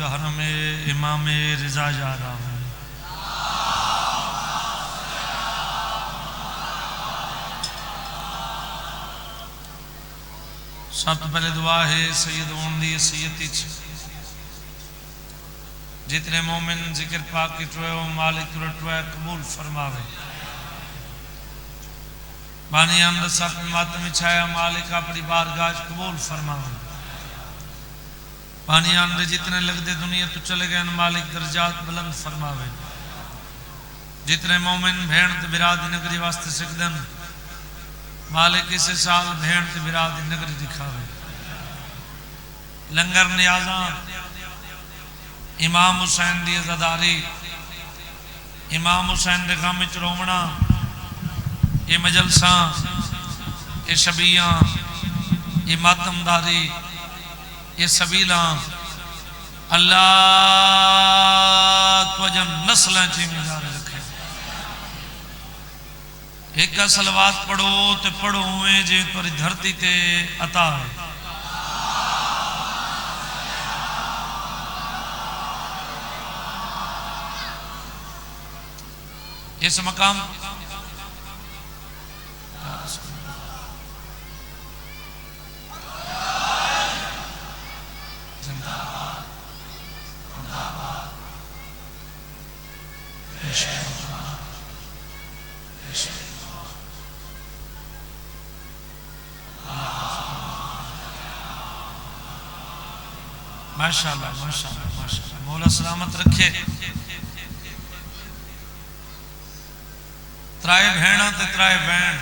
हरम इमाम रिजा जा रहा हूँ। सब तो पहले दुआ है सैयद ओंदी सैयदी जितने मोमिन जिक्र पाक की टुए मालिक टुए कबूल फरमावे। बानी हमद सब मातम छाया मालिक अपनी बारगाह कबूल फरमावे। बानी हमद जितने लगते दुनिया तो चले गए मालिक दर्जात बुलंद फरमावे। जितने मोमिन भेड़ ते बिराद नगरी वास्ते सिकदन मालिक इस साल भेड़ ते बिराद नगरी दिखावे। लंगर नियाजा इमाम हुसैन दी अज़ादारी इमाम हुसैन दे गम विच रोवना ये मजलसा ये शबियां ये मातमदारी ये सबीला अल्लाह तुझन नस्ल जिम्मेदार रखे। एक सलवात पढ़ो तो पढ़ो हुए जे तुरी धरती ते अता है। इस मकाम माशाअल्लाह माशाअल्लाह माशाअल्लाह मौला सलामत रखे। त्राए भेण ते त्राए बैण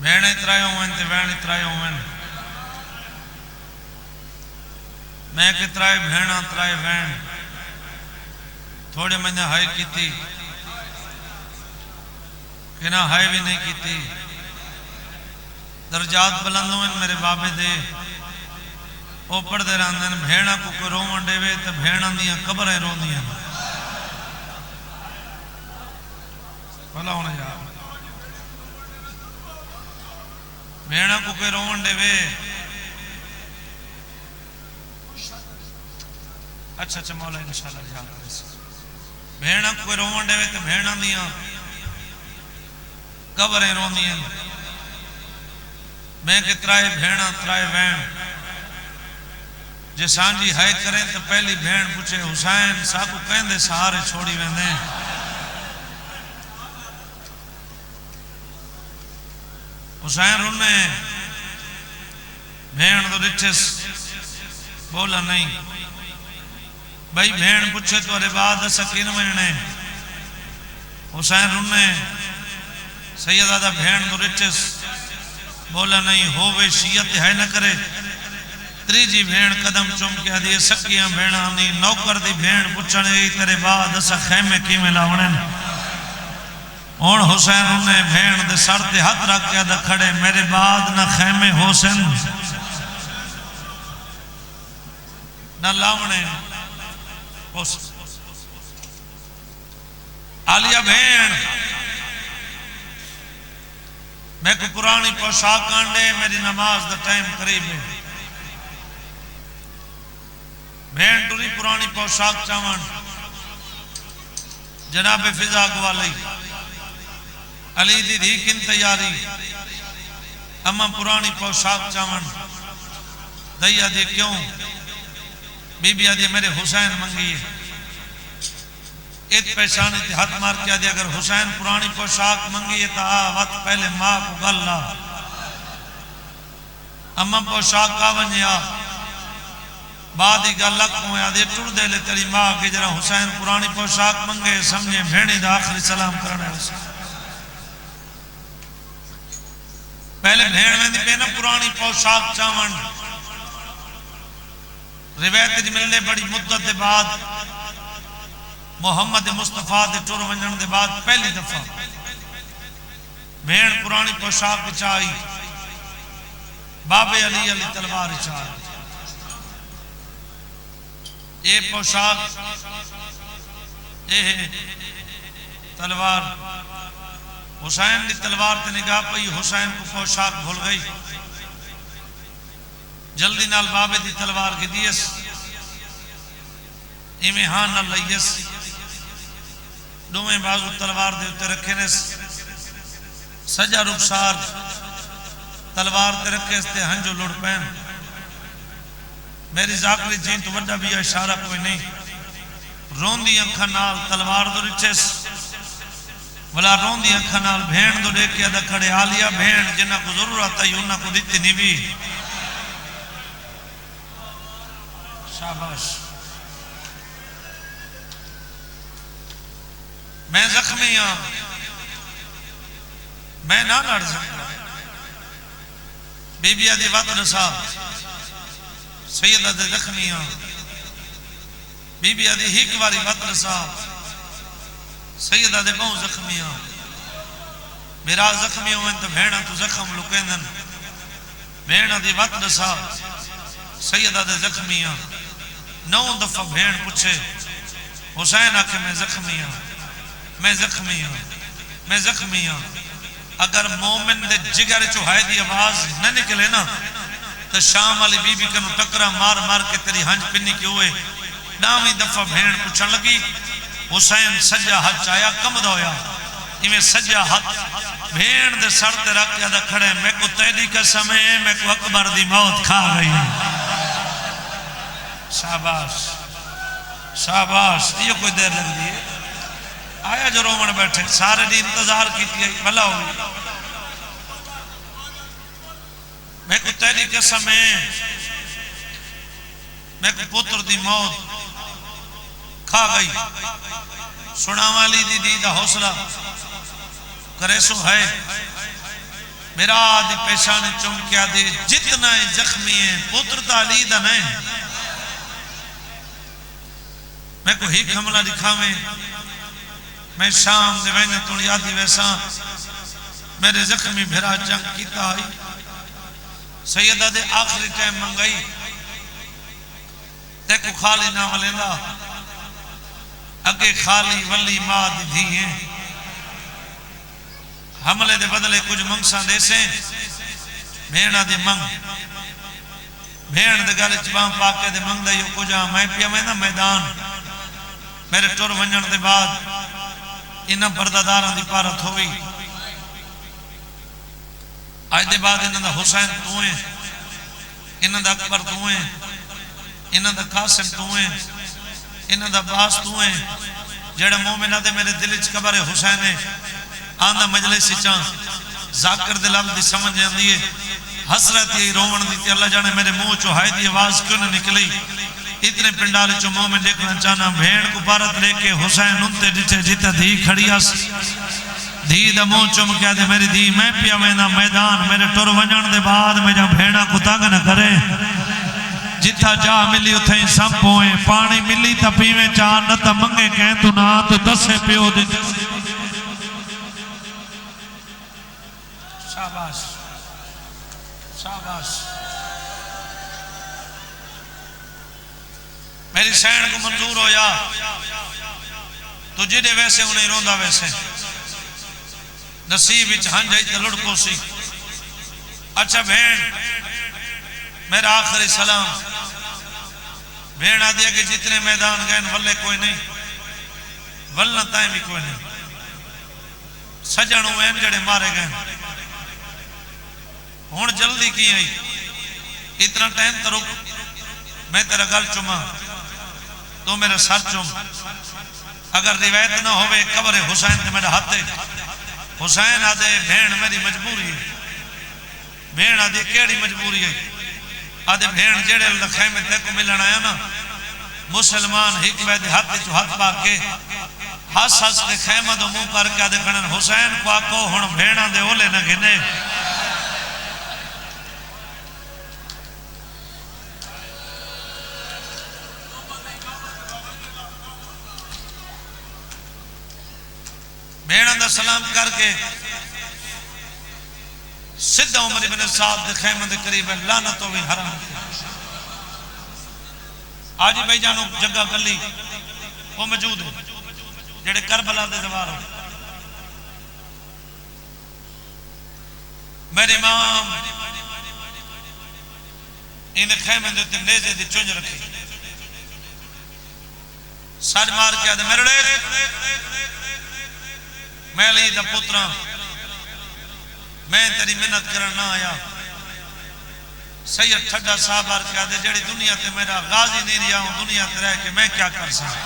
भेण त्राए होवन ते बैण त्राए होवन। मैं के त्राए भेणा त्राए बैण थोड़े महीने हाय की थी कि ना हाय भी नहीं की थी। दर्जात बुलंद होवन मेरे बाबे दे वो पढ़ते रहते हैं। भेड़ा को कोई रोवन देवे तो भेड़ा दियां कबरें रोंदियां भला होना यार। भेड़ा को कोई रोवन देवे अच्छा अच्छा मौला इंशाल्लाह याद भेड़ा को कोई रोवन देवे तो भेड़ा दियां कबरें रोंदियां। मैं कि त्राए भेड़ा त्राए बैण जे सांझी हाय करें तो पहली भेड़ पूछे हुसैन साकू कहंदे सहारे छोड़ी वेंदे। हुसैन रुने भेड़ तो रिचस बोला नहीं भाई भेड़ पूछे तो अरे बाद सकीन वजने हुसैन रुने सैयदादा भेड़ तो रिचस बोला नहीं होवे शियत है न करे। त्रीजी भेड़ कदम चुम के आदि सकियां भेड़ आंदी नौकर दी भेड़ पुछण गई तेरे बाद असा खैमे किवें लावणे। हुण हुसैन ने भेड़ दे सर ते हाथ रख के आदा खड़े मेरे बाद ना खैमे होसन ना लावणे। आलिया भेड़ मैं को पुरानी पोशाक आंडे मेरी नमाज दा टाइम करीब है। भेड़ टुरी पुरानी पोशाक चावन जनाब फिजा वाली अली दी धी किन तैयारी अम्मा पुरानी पोशाक चावन दैया दे क्यों बीबी आदि मेरे हुसैन मंगी है। इत पेशानी ते हाथ मार के आदि अगर हुसैन पुरानी पोशाक मंगी है तो आ वक्त पहले माँ को गल्ला अम्मा पोशाक का वनिया बाद ही गल आदि टुर दे ले तेरी माँ के जरा हुसैन पुरानी पोशाक मंगे समझे भेड़ी दा आखिरी सलाम करने पहले भेड़ में पे ना पुरानी पोशाक चावन रिवायत मिलने बड़ी मुद्दत के बाद मोहम्मद मुस्तफा दे टुर वजन के बाद पहली दफा भेड़ पुरानी पोशाक चाई बाबे अली अली तलवार चाई। ये पोशाक ये तलवार हुसैन की तलवार ते निगाह पई, हुसैन को पोशाक भूल गई, जल्दी नाल बाबे की तलवार की दियस, इवें हाँ न लईयस, दोवें बाजू तलवार दे उत्ते रखे ने, सजा रुखसार तलवार ते रखे ते हंजो लुढ़ पैन। मेरी जाकरी जी तो वड्डा भी इशारा कोई नहीं, रोंदी अखा नाल तलवार दो रिचेस, भला रोंदी अखा नाल भेण दो देख के अदा खड़े आलिया भेण जिन्ना को जरूरत आई उन्ना को दिती नहीं भी। शाबाश। मैं जख्मी हाँ, मैं ना लड़ सकता। बीबी आदि वत दसा सैयद आदि जख्मी हाँ, बीबी आदि हिक वारी वत दसा सैयद आदि बहु जख्मी हाँ। मेरा जख्मी हो तो भेड़ा तो जख्म लुकेंदन, भेड़ आदि वत दसा सैयद आदि जख्मी हाँ। 9 दफा भेड़ पूछे, हुसैन आखे मैं जख्मी हाँ, मैं जख्मी हाँ, मैं जख्मी हाँ। अगर मोमिन दे जिगर चो हाय दी आवाज न निकले ना तो शाम वाली बीबी कनु टकरा मार मार के तेरी हंज पिन्नी क्यों हुए। 9वीं दफा भेड़ पूछन लगी, हुसैन सज्जा हाथ आया कम दोया, इवें सज्जा हाथ भेड़ दे सर ते रख के खड़े, मैं को तेरी कसम है मैं को अकबर दी मौत खा गई। शाबाश शाबाश। ये कोई देर लगती है, आया जो रोमन बैठे सारे दिन इंतजार की भला हुई। मैं को तेरी कसम है मैं को पुत्र दी मौत खा गई। सुना वाली दीदी का हौसला करे सो है, मेरा आदि पेशानी चुम के दे जितना जख्मी है पुत्र ताली दा नहीं। मैं को ही हमला दिखावे, मैं शाम दे वैन तो यादी वैसा मेरे जख्मी भेरा जंग कीता आई। सैयदा दे आखिरी टाइम मंगाई ते को खाली ना वलेंदा, अगे खाली वली मां दी धी है। हमले दे बदले कुछ मंगसा देसे, भेड़ा दी मंग भेड़ दे गल च बां पाके दे मंगदा यो कुछ मैं पिया मैं ना मैदान मेरे टुर वंजण दे बाद इन्हां बरदादारां दी भारत होई। अज दे बाद इन्हां दा हुसैन तू है, इन्हां दा अकबर तू है, इन्हां दा कासिम तू है, इन्हां दा अब्बास तू है। जेड़ा मोमिना दे मेरे दिल च कबर है हुसैन है, आंदा मजलिस च जाकिर दे लफ्ज़ दी समझ आंदी है, हसरत ही रोवण दी अल्लाह जाने मेरे मुंह चो हाय दी आवाज क्यों न निकली। इतने पिंडाले चो मोमिन देखना चाहना, भेड़ को भारत लेके हुसैन उनते जिथे जिते धी खड़ी आस, धी दा मुंह चुम के दे मेरी धी मैं पिया वेंदा मैदान, मेरे टुर वंजण दे बाद मेरा भेड़ा को तंग न करे। जिथा जा मिली उथे ही सब पोए, पानी मिली तो पीवे चाह न तो मंगे कह तू ना तो दसे प्यो दे। शाबाश शाबाश। मेरी सैन को मंजूर होया तो जिदे वैसे उन्हें रोंदा वैसे नसीब विच हंज आई तो लुढ़को सी। अच्छा भेड़ मेरा आखिरी सलाम, भेड़ आदि के जितने मैदान गए वल्ले कोई नहीं, वलना ताए भी कोई नहीं, सजन हुए जड़े मारे गए। हुण जल्दी की आई, इतना टाइम तो रुक, मैं तेरा गल चुमा तो मेरा सर चुम। अगर रिवायत ना होवे कबर हुसैन ते मेरा हाथ है। हुसैन आदे भेड़ मेरी मजबूरी है, भेड़ आदि केड़ी मजबूरी है। आदे भेड़ जेड़े लखे में ते को मिलन आया ना, मुसलमान हिक वैद हाथ चो हाथ पा के हस हस के खैमा दो मुंह करके आदे खणन हुसैन को आको हुण भेड़ा दे ओले न गिने। भेड़ा दा सलाम करके सीधा उमर इब्न साद दे खैमे दे करीब लानत होवे हराम। आज भाई जानो जगह गली वो मौजूद है जेड़े करबला दे सवार हो। मेरे इमाम इन खेमे दे उत्ते नेज़े दी चुंझ रखी सज मार के आदे मेरे मैं अली दा पुत्रा मैं तेरी मेहनत करन ना आया सैयद ठड्डा साहब आर के आदे जेड़ी दुनिया ते मेरा गाजी नहीं रहा हूं दुनिया ते रह के मैं क्या कर सकता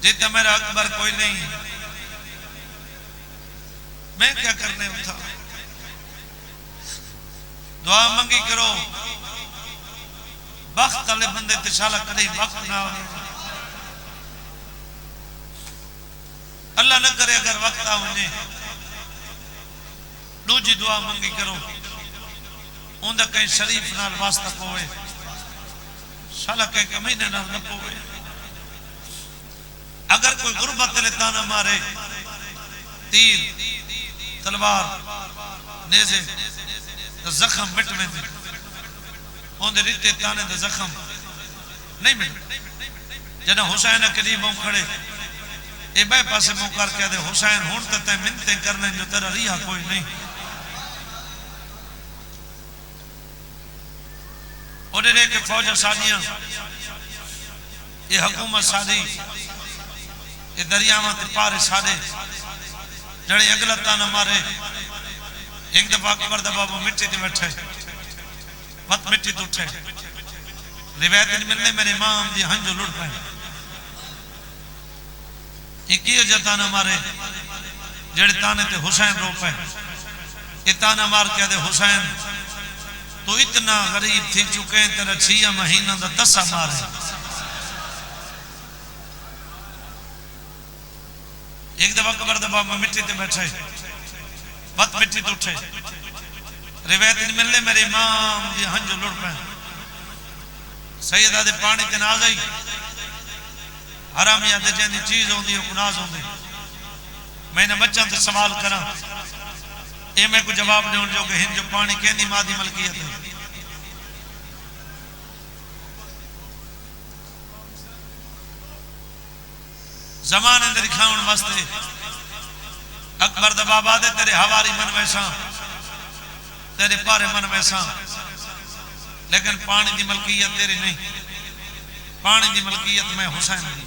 जितना मेरा अकबर कोई नहीं मैं क्या करने उठा दुआ मंगी करो वक्त वाले बंदे तिशाला कदे वक्त ना हो अल्लाह न करे अगर वक्त आ वने दूजी दुआ मंगी करो उनका कहीं शरीफ नाल वास्ता पोवे शाला कहीं कमीने नाल न पोवे अगर कोई गुरबत ले ताना मारे तीर तलवार नेज़े जख्म मिट में उनके रिते ताने दा जख्म नहीं मिट जब हुसैन करीब मुंह खड़े ये बे पासे मुंह करके दे हुसैन हुण तो तै मिन्नतें करने जो तेरा रिहा कोई नहीं उन्हें के फौजा सादियां ये हुकूमत सादी ये दरियावां ते पारे सादे जड़े अगला ताना मारे एक दफा अकबर दा बाबू मिट्टी ते बैठे मत मिट्टी तो उठे रिवायत नहीं मिलने मेरे इमाम दी हंजो लुट पे एक ही ताना मारे जड़े ताने ते हुसैन रो पे ये ताना मार के दे हुसैन तो इतना गरीब थी चुके तेरा 6 महीना दा 10 मारे एक दफा कबर दबा में मिट्टी ते बैठे मत मिट्टी तो उठे रिवायत नहीं मिलने मेरे इमाम दी हंजो लुट पे सैयदा दे पानी ते ना गई हरामिया दे जैसी चीज होंदी है गुनाह होंदी मैंने बच्चों से सवाल करा ये मैं को जवाब देने जो कि हिंद जो पानी कहनी मादी मलकियत है जमाने दे दिखाउन वास्ते अकबर दा बाबा दे तेरे हवारी मन वैसा तेरे पारे मन वैसा लेकिन पानी दी मलकियत तेरी नहीं पानी दी मलकियत मैं हुसैन दी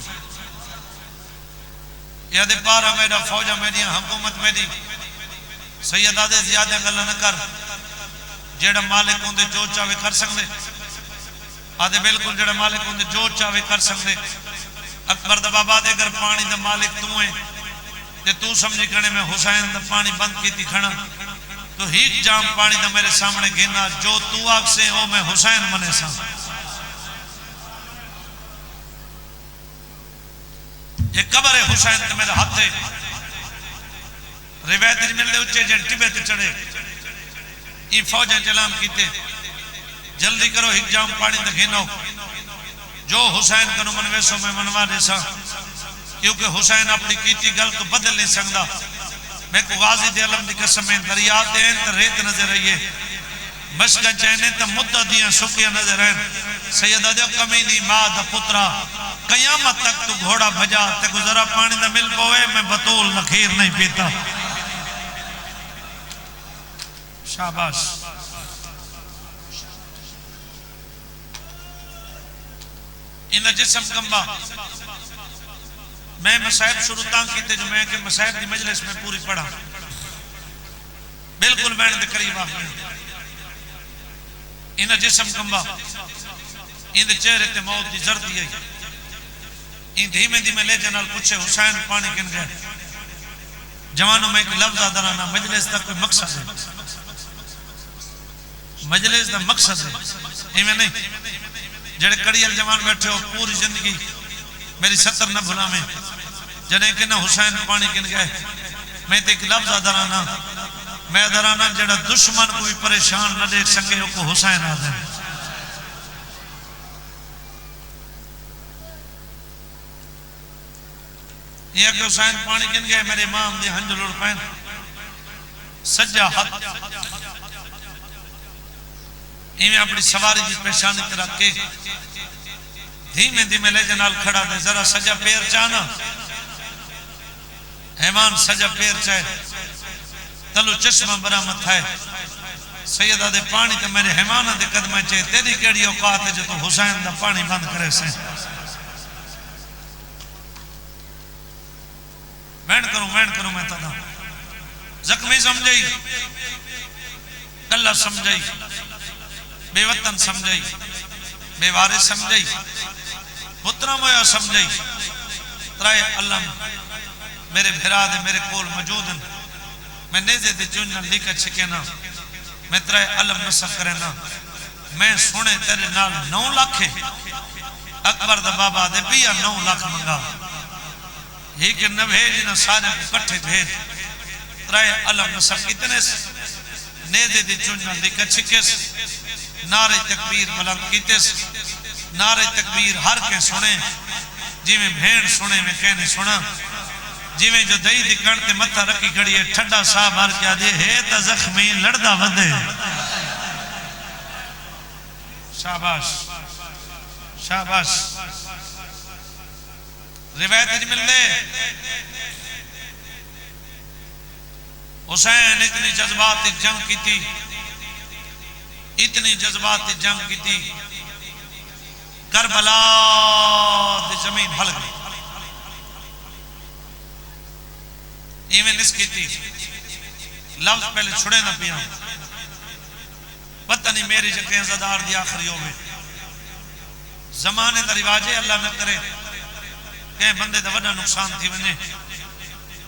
यादे पारा मेरा फौजा मेरी हुकूमत मेरी सैयदा दे ज्यादा गल न कर जेड़ा मालिक होंदे जो चाहे कर सकते आदे बिल्कुल जेड़ा मालिक होंदे जो चाहे कर सकते अकबर दा बाबा दे अगर पानी दा मालिक तू है ते तू समझी खड़े मैं हुसैन दा पानी बंद कीती खड़ा तो ही जाम पानी दा मेरे सामने गिना जो तू आग से ओ मैं हुसैन मने सा ये कबर है हुसैन ते मेरा हाथ है रिवायत नहीं मिलते उच्चे जन टिबे ते चढ़े ये फौजा चलान कीते जल्दी करो हिक जाम पानी दा गिनो जो हुसैन कनु मनवेसो में मनवा देसा क्योंकि हुसैन अपनी कीती गल को बदल नहीं सकता मैं को गाजी दे आलम दी कसम है दरिया ते रेत नजर आई है मशक चैने तो मुद्दा दियां सुकिया नजर है सैयदा दे कमीनी मां दा पुत्रा कयामत तक तू घोड़ा भजा ते गुजरा पानी दा मिल पवे मैं बतूल नखीर नहीं पीता शाबाश इन जिसम कंबा मैं मसाइब शुरू तां कीते जो मैं कि मसाइब दी मजलिस में पूरी पढ़ा बिल्कुल बैठ दे करीब आ गए इन जिसम कंबा इन चेहरे ते मौत दी जर्दी आई इन धीमे धीमे ले जनाल पूछे हुसैन पानी किन गए जवानों में एक लफ्ज आदराना मजलिस का कोई मकसद है मजलिस का मकसद है इवें नहीं जेड़े कड़ियल जवान बैठे हो पूरी जिंदगी मेरी 70 न भुला में जने कि ना हुसैन पानी किन गए मैं तो एक लफ्ज अदराना मैं अदराना जेड़ा दुश्मन को भी परेशान न देख सके को हुसैन आ जाए ये कि हुसैन पानी किन गए मेरे इमाम दी हंज लुड़ पैन सज्जा हाथ इवें अपनी सवारी की पेशानी ते रख के धीमे धीमे ले जनाल खड़ा दे जरा सजा पैर चाना हैवान सजा पैर चाहे तलु चश्मा बरामद है सैयदा दे पानी तो मेरे हैवाना दे कदम चे तेरी केड़ी औकात है जो तू हुसैन दा पानी बंद करे से मैं करूं मैं तना जख्मी समझाई कल्ला समझाई बेवतन समझाई बेवारिस समझाई पुत्रा मोया समझाई त्राए अलम मेरे भिरा दे मेरे कोल मौजूद हैं मैं नेज़े दे चुन लिखा छिके ना मैं त्राए अलम नसब करे ना मैं सुने तेरे नाल 9 लाख अकबर दा बाबा दे भी 9 लाख मंगा ही कि न भेज ना सारे इकट्ठे भेज त्राए अलम नसब कितने नेज़े दे चुन लिखा छिके नारे तकबीर बुलंद कीते नारे तकबीर हर के सुने जिवें भेड़ सुने में कहने सुना जिवें जो दही दी कण ते मत्था रखी खड़ी है ठंडा साह भर के आदे है ता जख्मी लड़दा वधे शाबाश शाबाश रिवायत मिलते हुसैन इतनी जज्बात जंग की थी इतनी जज्बात जंग की थी करबला दी जमीन हल गई इवें निस्की थी लफ्ज पहले छुड़े ना पिया पता नहीं मेरी जगह ज़दार दी आखिरी होवे जमाने का रिवाज है अल्लाह न करे कहीं बंदे का बड़ा नुकसान थी वने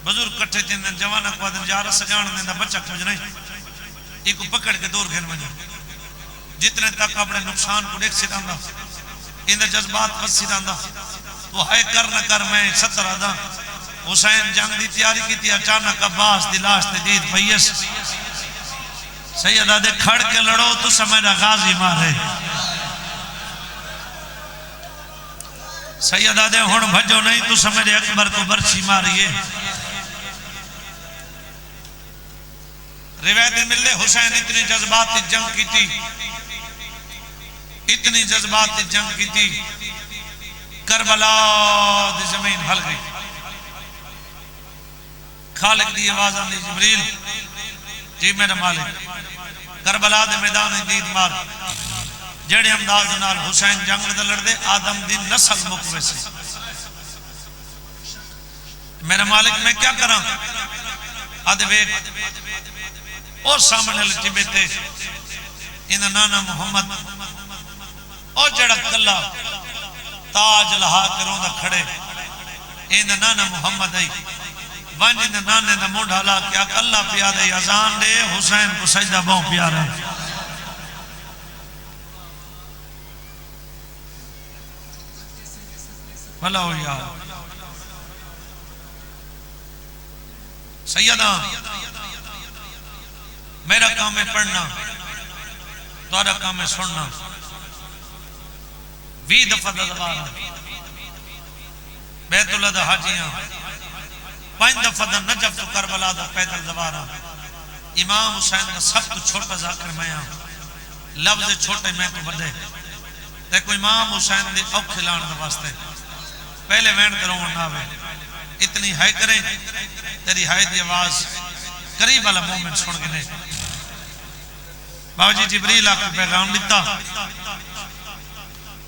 बुजुर्ग कट्ठे थी जवाना को दिन जा रस जान देंदा बच्चा कुछ नहीं एक पकड़ के दूर घेन वने जितने तक अपने नुकसान को देख सिदांदा इन जज्बात बस सिदांदा तो है कर न कर मैं 70 आदा हुसैन जंग की तैयारी की थी अचानक अब्बास दी लाश ते दीद पईस सैयदा दे खड़ के लड़ो तो मेरा गाजी मारे सैयदा दे हुण भजो नहीं तो मेरे अकबर को बरछी मारिए रिवायत मिले हुसैन इतनी जज्बात जंग की थी इतनी जज्बात जंग की थी करबला दी जमीन हल गई खालिक दी आवाज आंदी जिब्रील जी मेरा मालिक करबला दे मैदान दीद मार जेड़े अंदाज नाल हुसैन जंग दे लड़दे आदम दी नस्ल मुक वैसे मेरा मालिक मैं क्या करा आदे वेख ओ सामने लटी बैठे इन नाना मोहम्मद ओ जड़ा कल्ला ताज लहा के रोंदा खड़े इन नाना मोहम्मद आई वंज इन नाने दा मोढ़ा ला के अल्लाह पिया दे अजान दे हुसैन को सजदा बहु प्यारा है भला हो यार सैयदा मेरा काम है पढ़ना तुम्हारा काम है सुनना 20 दफा दरबार बैतुल्लाह दा हाजियां 5 दफा दा नजफ तो करबला दा पैदल दरबार इमाम हुसैन का सब तो छोटा जाकर मैं लफ्ज छोटे मैं तो बड़े देखो इमाम हुसैन दे औखे लाण दे वास्ते पहले वैन करवाउण ना आवे इतनी है करें तेरी हाय दी आवाज करीब वाला मोमेंट सुन के ने बाबूजी जिब्रील आके पैगाम दिता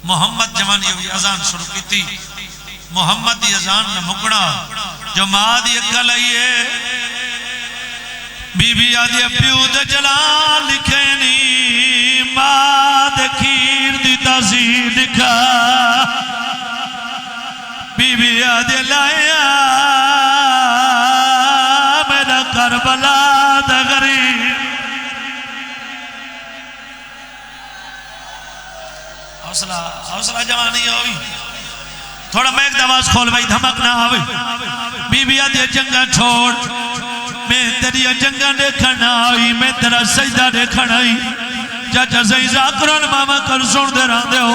मोहम्मद जवानी हुई अजान शुरू की थी मोहम्मद की अजान न मुकना जो मां दी अकल आई है बीबी आदि प्यू दे जला लिखे नी मां दे खीर दी तासीर लिखा बीबी आदि लाया मेरा करबला दा गरीब हौसला हौसला जवानी होई थोड़ा मैक आवाज खोल भाई धमक ना आवे बीबी आदि जंगा छोड़ मैं तेरी जंगा देखना आई मैं तेरा सजदा देखना आई चाचा सही जाकरन मामा कर सुन दे रहंदे हो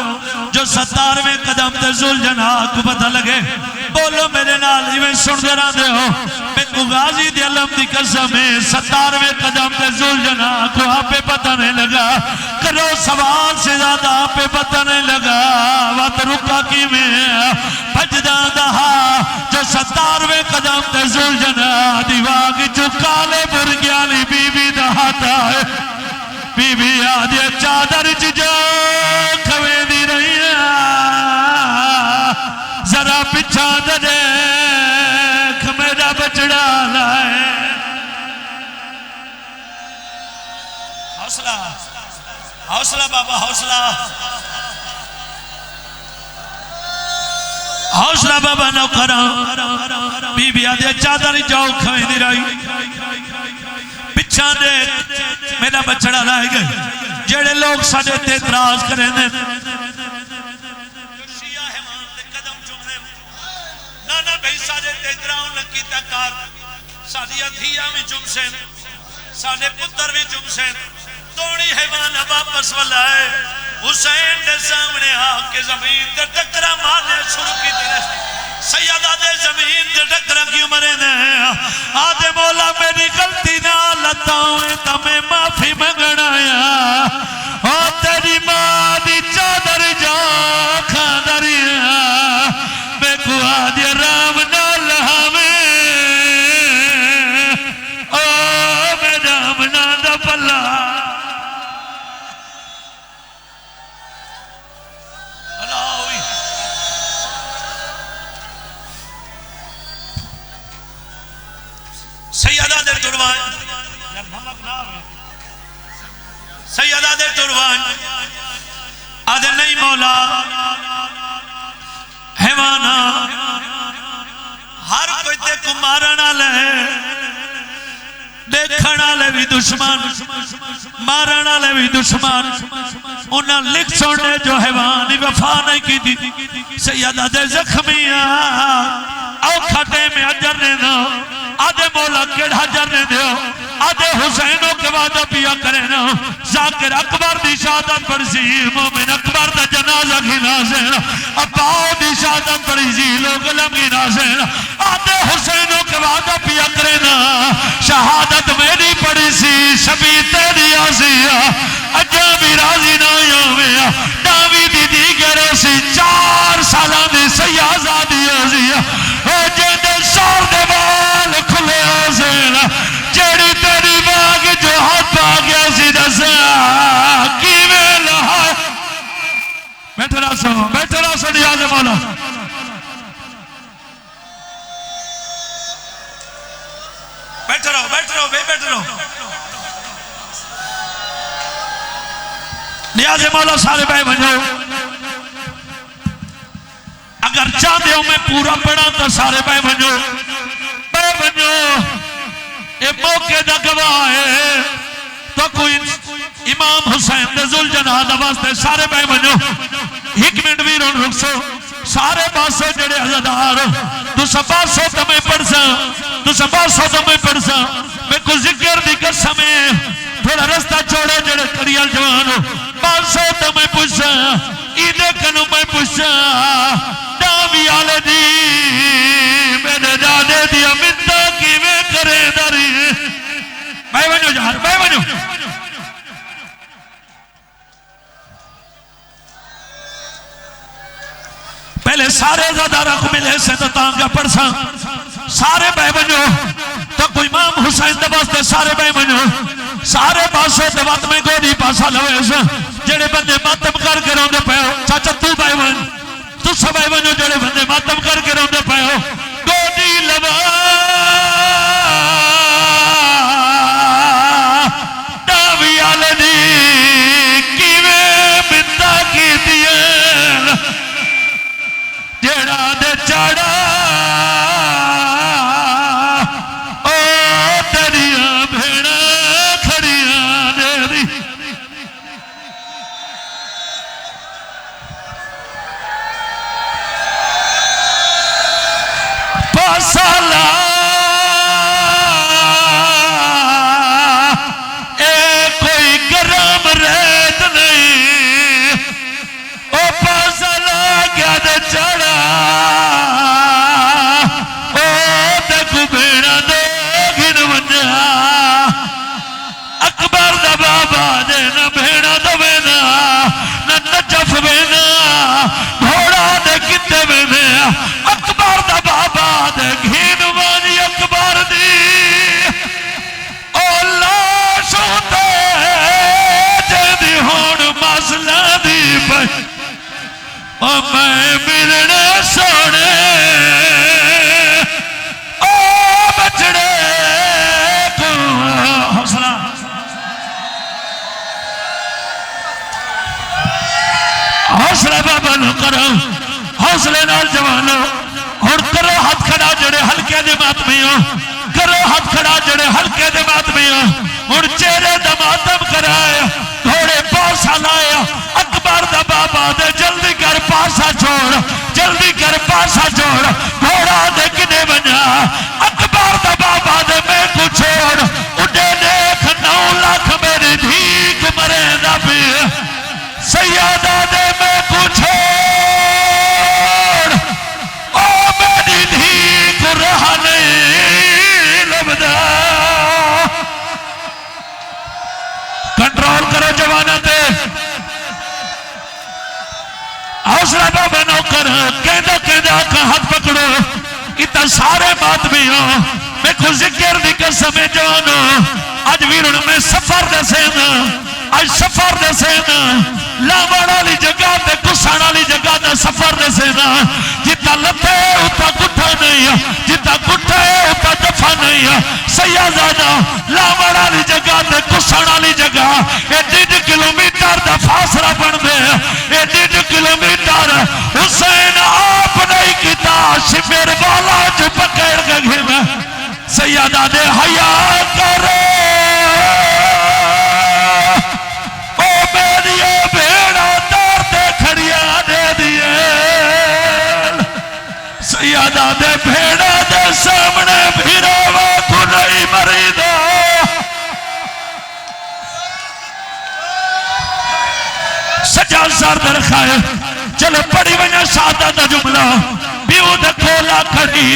जो 17वें कदम ते जुलझना को पता लगे बोलो मेरे नाल इवें सुन दे रहंदे हो मैं को गाजी दे कदम की कसम है 17वें कदम पे जुलझना को आपे पता नहीं लगा करो सवाल से ज्यादा आपे पता नहीं लगा वत रुका कि में भजदा दहा जो 17वें कदम पे जुलझना दीवाग जो काले बुरग्याली बीबी दहाता है बीबी आदि चादर च जो खवेदी रही है जरा पिछा देख मेरा बचड़ा लाए हौसला हौसला बाबा हौसला हौसला बाबा न करो बीबी आदि चादर जाओ खवेदी रही पिछा दे मेरा बचड़ा लाए गए जेड़े लोग साडे ते इतराज करें ना भाई साडे ते इतराज न कीता कार साडियां धीयां भी चुमसे साडे पुत्र भी चुमसे तोड़ी हैवान वापस वलाए हुसैन दे सामने आके जमीन ते टकरा मारने शुरू की सैयदा दे जमीन ते टकरा क्यों मरे ने आदे मौला मेरी गलती ना लताऊं तमे माफी मंगना ओ तेरी मां दी चादर जो खादरिया मैं को आदे राम ना लहावे ओ मैं राम ना दा पल्ला सैयदा दे तुरवान सैयदा दे तुरवान आदे नहीं मौला हैवाना हर कोई ते को मारन वाले देखण वाले भी दुश्मन मारन वाले भी दुश्मन उन्हें लिख छोड़े जो हैवान वफा नहीं की थी सैयदा दे जख्मिया औखा में अजर ने दो आधे मौला केड़ा अजर ने दो आधे हुसैनों के वादा पिया करे ना जाकिर अकबर दी शहादत पढ़ी सी मोमिन अकबर दा जनाजा गिना से अब्बाओ दी शहादत पढ़ी सी लोग गिना से आधे हुसैनों के वादा पिया करे ना शहादत मेरी पढ़ी सी शबी तेरी आसिया अजा भी राजी ना होवे दावी दी करे सी 4 साल दी सयाजादी आसिया ओ जेदे सर दे बाल खुले आसेना जेड़ी तेरी बाग जो हाथ आ गया सी दसा किवें लहा बैठे रहो नियाज़ मौला बैठे रहो बैठे रहो नियाज़ मौला सारे भाई बनो अगर चाहते हो मैं पूरा पढ़ा तो सारे भाई बनो ये मौके का गवाह है तो कोई इमाम हुसैन दे जुलझना वास्ते सारे भाई बनो 1 मिनट भी रुक सो सारे पासों जेड़े अज़ादार तुसा पासों तो मैं पढ़ सा तुसा पासों तो मैं पढ़ सा मैं को जिक्र दी कसम थोड़ा रास्ता छोड़ो जेड़े करियल जवान पासों तो मैं पूछा इदे कनु मैं पूछा दावी आले दी मेरे दादे दी मिन्नत किवें करे दरी भाई बनो यार भाई बनो पहले सारे ज़ादारा को मिले से तो तांगा पड़सा सारे भाई बनो तो कोई इमाम हुसैन दे वास्ते सारे भाई बनो सारे पासे ते वत में गोदी पासा लवे जेड़े बंदे मातम करके रोंदे पे चाचा तू भाई बन तू सब भाई बनो जेड़े बंदे मातम करके रोंदे पे गोदी लवा दावी आले दी किवें बिंदा कीती जेड़ा दे चढ़ा ओ तेरिया भेड़ा खड़िया देरी पासाला ना भेड़ा दवे ना नजफ वेना घोड़ा दे किते वेने अकबर दा बाबा दे घीन वाली अकबर दी ओ लाश होते जदी होण मसला दी पई ओ मैं मिलने सोने ओ बचड़े को हौसला हौसला बाबा नो करो हौसले नाल जवानो हुण करो हाथ खड़ा जड़े हल्के दे मातमी हो करो हाथ खड़ा जड़े हल्के दे मातमी हो हुण चेहरे दा मातम कराया घोड़े पासा लाया अकबर दा बाबा दे जल्दी कर पासा छोड़ जल्दी कर पासा छोड़ घोड़ा दे किने बना अकबर दा बाबा दे मैं को छोड़ उडे देख 9 लाख मेरी धीक मरे दा भी सैयदा दे मैं को छोड़ ओ मेरी धीक रहा नहीं लबदा कंट्रोल करो जवाना ते हौसला बाबा नौकर कहदा कहदा का हाथ पकड़ो इतना सारे बात भी हो मैं खुद जिक्र दी कसम जानो आज वीर में सफर दसे ना आज सफर दसे ना लावण वाली जगह ते गुस्साण वाली जगह दा सफर दसे ना जितना लथे उतना गुठा नहीं जितना गुठा है उतना दफा नहीं सैयदादा लावण वाली जगह ते गुस्साण वाली जगह 1.5 किलोमीटर का फासला बन दे 1.5 किलोमीटर हुसैन आप नहीं किता शिविर वाला जो पकड़ के घिर सैयदा दे हया करे ओ मेरी भेड़ा तार दे खड़िया दे दिए सैयदा दे भेड़ा दे सामने भिरावा को नहीं मरी दो सजा सर दरखाए चलो पढ़ी वना सादा दा जुमला बियो दे खोला खड़ी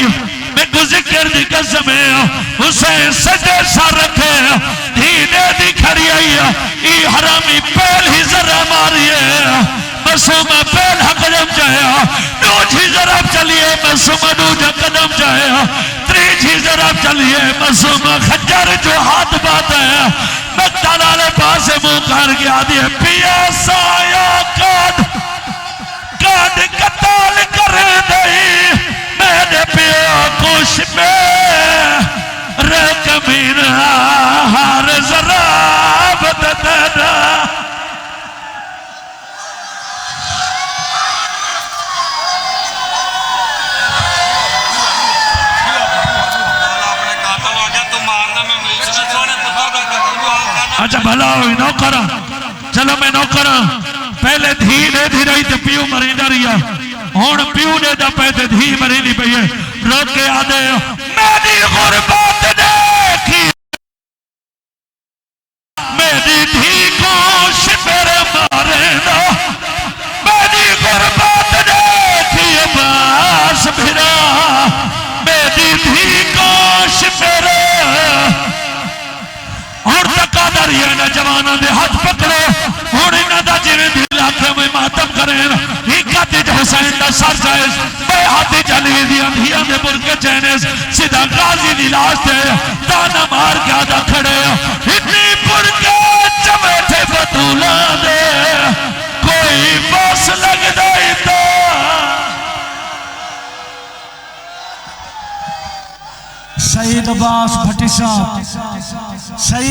मैं जिक्र दी कसम हुसैन सजे सर रखे धीने दी खड़ी आई ई हरामी पहल ही जरा मारिए मसूमा पहल कदम जाया दूजी जरा चलिए मसूमा दूजा कदम जाया तीजी जरा चलिए मसूमा खच्चर जो हाथ बात है मक्तल वाले पास मुंह कर गया दिए पिया साया काट काट कताल करे दई मेरे पिया कुछ में रकमीना हर जरा बदना अच्छा भला हो नौकर चलो मैं नौकर पहले धीरे धीरे तो प्यू मरीदा रही हूं प्यू ने पे धी मरीदी पई है रोक के आदे मेरी गुरबत देखी मेरी धी को शिविर मारे दो मेरी गुरबत देखी बास फिरा मेरी धी को शिविर और तकादर ये ना जवाना दे हाथ पकड़ो और इन्हां दा जिवें दिल आखे में मातम करें हिकाते हुसैन दा सर जाए बे हाथी चली दी अंधियां दे बुरके चैने सीधा गाजी दी लाश ते ताना मार के आदा खड़े इतनी बुरके चमेटे बतूला दे कोई बस लगदा ही तो शहीद अब्बास भट्टी साहब शहीद